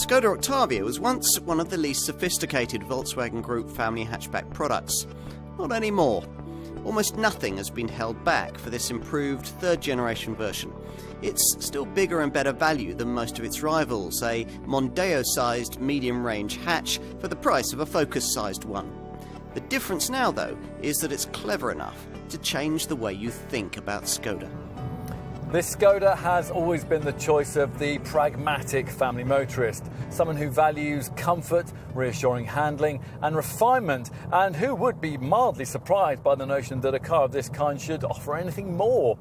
Skoda Octavia was once one of the least sophisticated Volkswagen Group family hatchback products. Not anymore. Almost nothing has been held back for this improved third-generation version. It's still bigger and better value than most of its rivals, a Mondeo-sized medium-range hatch for the price of a Focus-sized one. The difference now, though, is that it's clever enough to change the way you think about Skoda. This Skoda has always been the choice of the pragmatic family motorist, someone who values comfort, reassuring handling and refinement, and who would be mildly surprised by the notion that a car of this kind should offer anything more.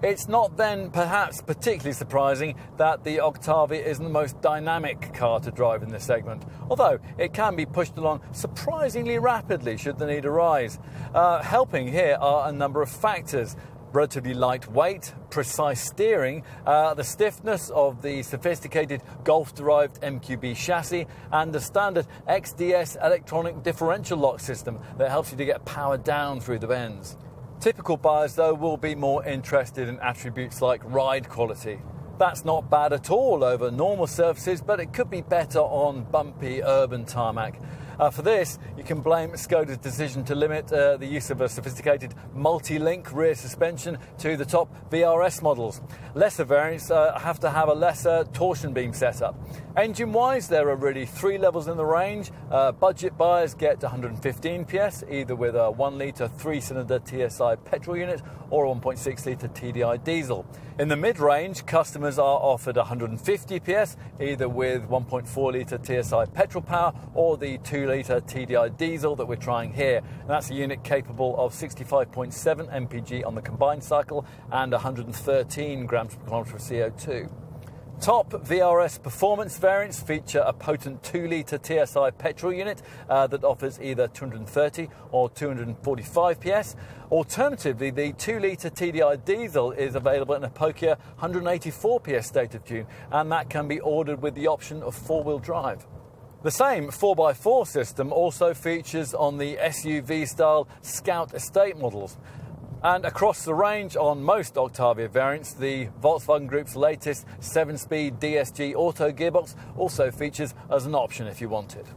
It's not then perhaps particularly surprising that the Octavia isn't the most dynamic car to drive in this segment, although it can be pushed along surprisingly rapidly should the need arise. Helping here are a number of factors. Relatively lightweight, precise steering, the stiffness of the sophisticated Golf-derived MQB chassis, and the standard XDS electronic differential lock system that helps you to get power down through the bends. Typical buyers, though, will be more interested in attributes like ride quality. That's not bad at all over normal surfaces, but it could be better on bumpy urban tarmac. For this, you can blame Skoda's decision to limit the use of a sophisticated multi-link rear suspension to the top VRS models. Lesser variants have to have a lesser torsion beam setup. Engine-wise, there are really 3 levels in the range. Budget buyers get 115 PS, either with a 1-litre 3-cylinder TSI petrol unit or a 1.6-litre TDI diesel. In the mid-range, customers are offered 150 PS, either with 1.4-litre TSI petrol power or the 2-litre TDI diesel that we're trying here. And that's a unit capable of 65.7 mpg on the combined cycle and 113 grams per kilometre of CO2. Top VRS performance variants feature a potent 2-litre TSI petrol unit that offers either 230 or 245 PS. Alternatively, the 2-litre TDI diesel is available in a pokier 184 PS state of tune, and that can be ordered with the option of 4-wheel drive. The same 4x4 system also features on the SUV-style Scout Estate models. And across the range on most Octavia variants, the Volkswagen Group's latest 7-speed DSG Auto gearbox also features as an option if you want it.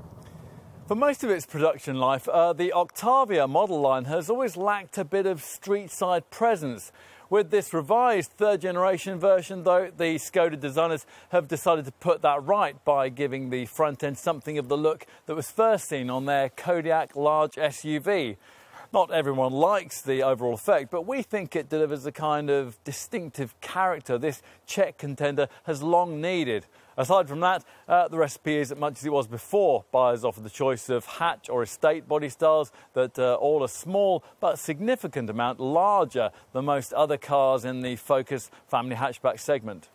For most of its production life, the Octavia model line has always lacked a bit of street-side presence. With this revised third-generation version, though, the Skoda designers have decided to put that right by giving the front end something of the look that was first seen on their Kodiaq large SUV. Not everyone likes the overall effect, but we think it delivers a kind of distinctive character this Czech contender has long needed. Aside from that, the recipe is as much as it was before. Buyers offer the choice of hatch or estate body styles that all are small but significant amount larger than most other cars in the Focus family hatchback segment.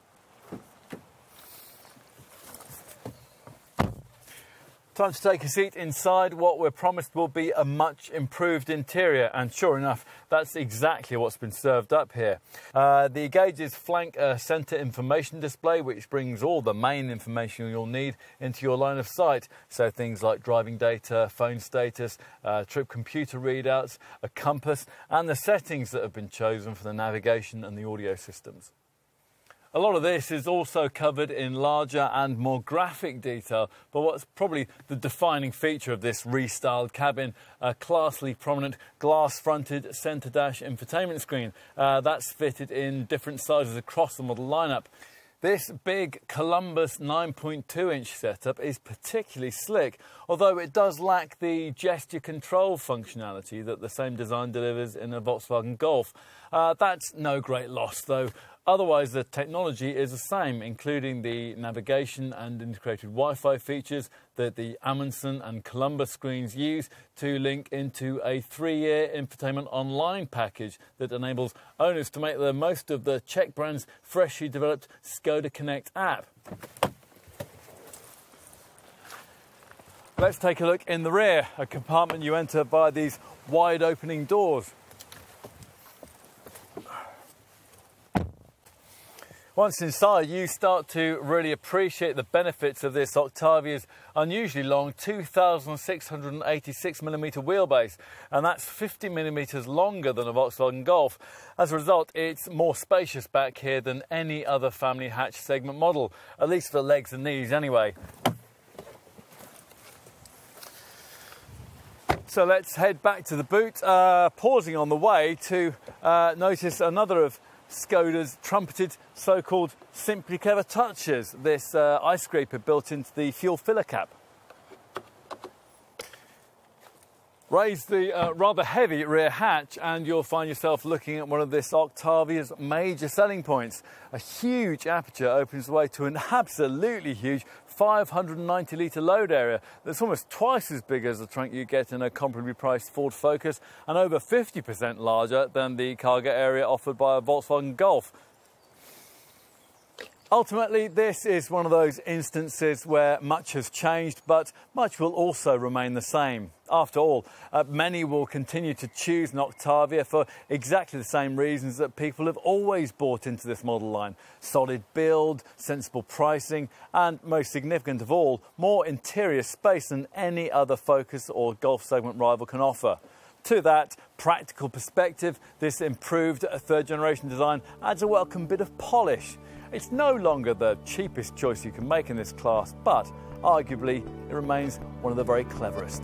Time to take a seat inside what we're promised will be a much improved interior, and sure enough, that's exactly what's been served up here. The gauges flank a centre information display which brings all the main information you'll need into your line of sight, so things like driving data, phone status, trip computer readouts, a compass and the settings that have been chosen for the navigation and the audio systems. A lot of this is also covered in larger and more graphic detail, but what's probably the defining feature of this restyled cabin, a classily prominent glass-fronted centre dash infotainment screen. That's fitted in different sizes across the model lineup. This big Columbus 9.2-inch setup is particularly slick, although it does lack the gesture control functionality that the same design delivers in a Volkswagen Golf. That's no great loss, though. Otherwise, the technology is the same, including the navigation and integrated Wi-Fi features that the Amundsen and Columbus screens use to link into a 3-year infotainment online package that enables owners to make the most of the Czech brand's freshly developed Skoda Connect app. Let's take a look in the rear, a compartment you enter by these wide opening doors. Once inside, you start to really appreciate the benefits of this Octavia's unusually long 2,686mm wheelbase, and that's 50mm longer than a Volkswagen Golf. As a result, it's more spacious back here than any other family hatch segment model, at least for legs and knees anyway. So let's head back to the boot, pausing on the way to notice another of Skoda's trumpeted so-called Simply Clever touches, this ice scraper built into the fuel filler cap. Raise the rather heavy rear hatch and you'll find yourself looking at one of this Octavia's major selling points. A huge aperture opens the way to an absolutely huge 590 litre load area that's almost twice as big as the trunk you get in a comparably priced Ford Focus and over 50% larger than the cargo area offered by a Volkswagen Golf. Ultimately, this is one of those instances where much has changed, but much will also remain the same. After all, many will continue to choose an Octavia for exactly the same reasons that people have always bought into this model line. Solid build, sensible pricing, and most significant of all, more interior space than any other Focus or Golf segment rival can offer. To that practical perspective, this improved third generation design adds a welcome bit of polish. It's no longer the cheapest choice you can make in this class, but arguably it remains one of the very cleverest.